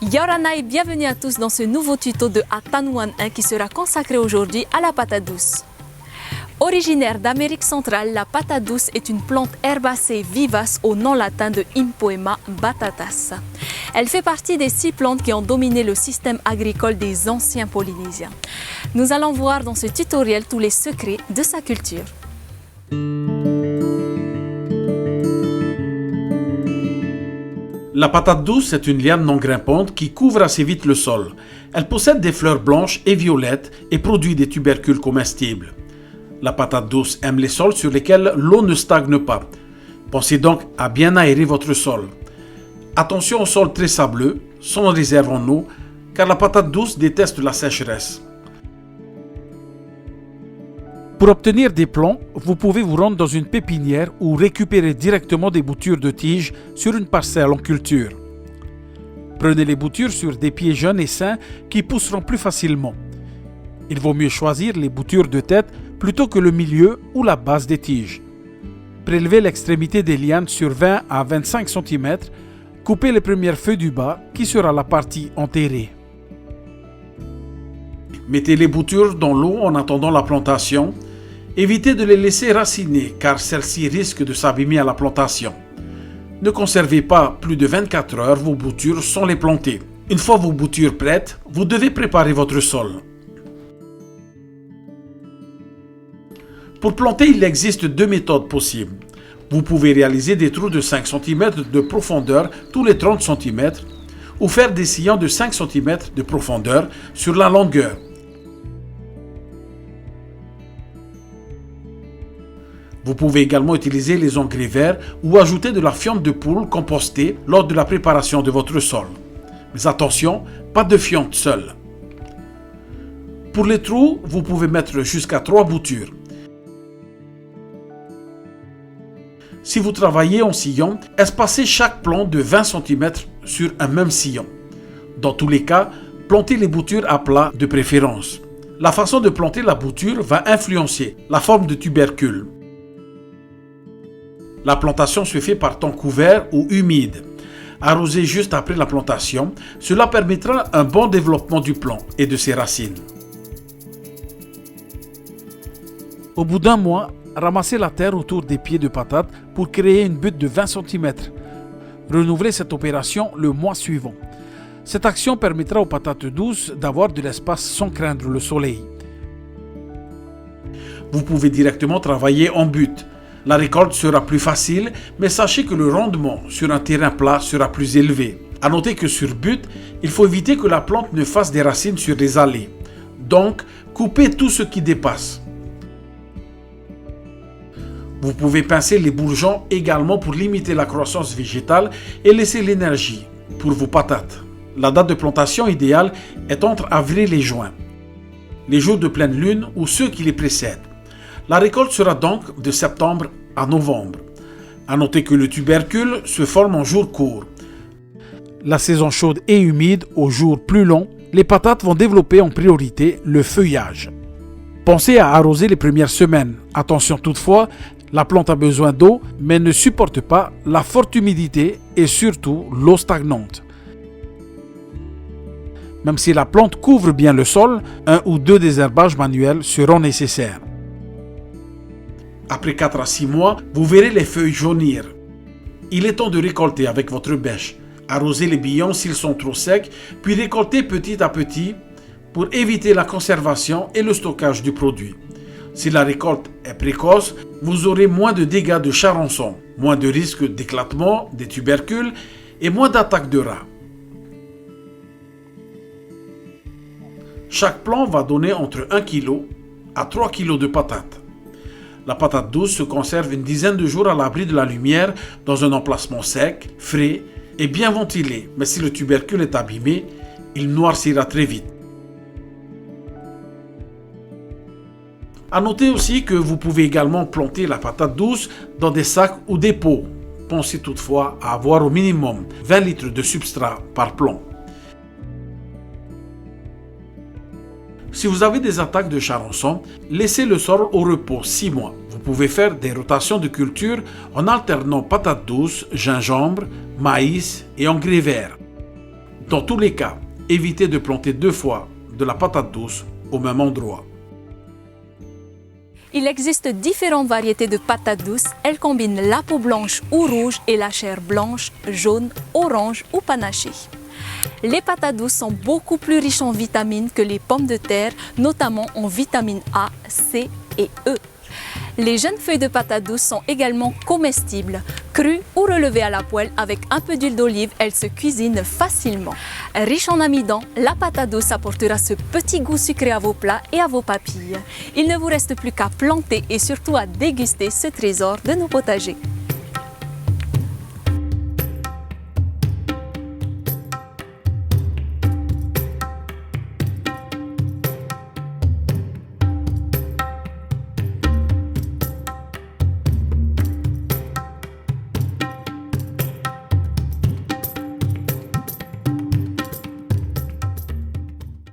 Yorana et bienvenue à tous dans ce nouveau tuto de Atanuan 1 qui sera consacré aujourd'hui à la patate douce. Originaire d'Amérique centrale, la patate douce est une plante herbacée vivace au nom latin de Impoema batatas. Elle fait partie des 6 plantes qui ont dominé le système agricole des anciens Polynésiens. Nous allons voir dans ce tutoriel tous les secrets de sa culture. La patate douce est une liane non grimpante qui couvre assez vite le sol. Elle possède des fleurs blanches et violettes et produit des tubercules comestibles. La patate douce aime les sols sur lesquels l'eau ne stagne pas. Pensez donc à bien aérer votre sol. Attention aux sols très sableux, sans réserve en eau, car la patate douce déteste la sécheresse. Pour obtenir des plants, vous pouvez vous rendre dans une pépinière ou récupérer directement des boutures de tiges sur une parcelle en culture. Prenez les boutures sur des pieds jeunes et sains qui pousseront plus facilement. Il vaut mieux choisir les boutures de tête plutôt que le milieu ou la base des tiges. Prélevez l'extrémité des lianes sur 20 à 25 cm, coupez les premières feuilles du bas qui sera la partie enterrée. Mettez les boutures dans l'eau en attendant la plantation. Évitez de les laisser raciner car celles-ci risquent de s'abîmer à la plantation. Ne conservez pas plus de 24 heures vos boutures sans les planter. Une fois vos boutures prêtes, vous devez préparer votre sol. Pour planter, il existe 2 méthodes possibles. Vous pouvez réaliser des trous de 5 cm de profondeur tous les 30 cm ou faire des sillons de 5 cm de profondeur sur la longueur. Vous pouvez également utiliser les engrais verts ou ajouter de la fiente de poule compostée lors de la préparation de votre sol. Mais attention, pas de fiente seule. Pour les trous, vous pouvez mettre jusqu'à 3 boutures. Si vous travaillez en sillon, espacez chaque plant de 20 cm sur un même sillon. Dans tous les cas, plantez les boutures à plat de préférence. La façon de planter la bouture va influencer la forme de tubercule. La plantation se fait par temps couvert ou humide. Arrosez juste après la plantation, cela permettra un bon développement du plant et de ses racines. Au bout d'un mois, ramassez la terre autour des pieds de patate pour créer une butte de 20 cm. Renouvelez cette opération le mois suivant. Cette action permettra aux patates douces d'avoir de l'espace sans craindre le soleil. Vous pouvez directement travailler en butte. La récolte sera plus facile, mais sachez que le rendement sur un terrain plat sera plus élevé. À noter que sur butte, il faut éviter que la plante ne fasse des racines sur les allées. Donc, coupez tout ce qui dépasse. Vous pouvez pincer les bourgeons également pour limiter la croissance végétale et laisser l'énergie pour vos patates. La date de plantation idéale est entre avril et juin, les jours de pleine lune ou ceux qui les précèdent. La récolte sera donc de septembre à novembre. À noter que le tubercule se forme en jours courts. La saison chaude et humide, aux jours plus longs, les patates vont développer en priorité le feuillage. Pensez à arroser les premières semaines. Attention toutefois, la plante a besoin d'eau, mais ne supporte pas la forte humidité et surtout l'eau stagnante. Même si la plante couvre bien le sol, 1 ou 2 désherbages manuels seront nécessaires. Après 4 à 6 mois, vous verrez les feuilles jaunir. Il est temps de récolter avec votre bêche. Arrosez les billons s'ils sont trop secs, puis récoltez petit à petit pour éviter la conservation et le stockage du produit. Si la récolte est précoce, vous aurez moins de dégâts de charançon, moins de risques d'éclatement des tubercules et moins d'attaques de rats. Chaque plant va donner entre 1 kg à 3 kg de patates. La patate douce se conserve une dizaine de jours à l'abri de la lumière dans un emplacement sec, frais et bien ventilé. Mais si le tubercule est abîmé, il noircira très vite. À noter aussi que vous pouvez également planter la patate douce dans des sacs ou des pots. Pensez toutefois à avoir au minimum 20 litres de substrat par plant. Si vous avez des attaques de charançon, laissez le sol au repos 6 mois. Vous pouvez faire des rotations de culture en alternant patates douces, gingembre, maïs et engrais verts. Dans tous les cas, évitez de planter 2 fois de la patate douce au même endroit. Il existe différentes variétés de patates douces. Elles combinent la peau blanche ou rouge et la chair blanche, jaune, orange ou panachée. Les patates douces sont beaucoup plus riches en vitamines que les pommes de terre, notamment en vitamines A, C et E. Les jeunes feuilles de patates douces sont également comestibles. Crues ou relevées à la poêle avec un peu d'huile d'olive, elles se cuisinent facilement. Riche en amidon, la patate douce apportera ce petit goût sucré à vos plats et à vos papilles. Il ne vous reste plus qu'à planter et surtout à déguster ce trésor de nos potagers.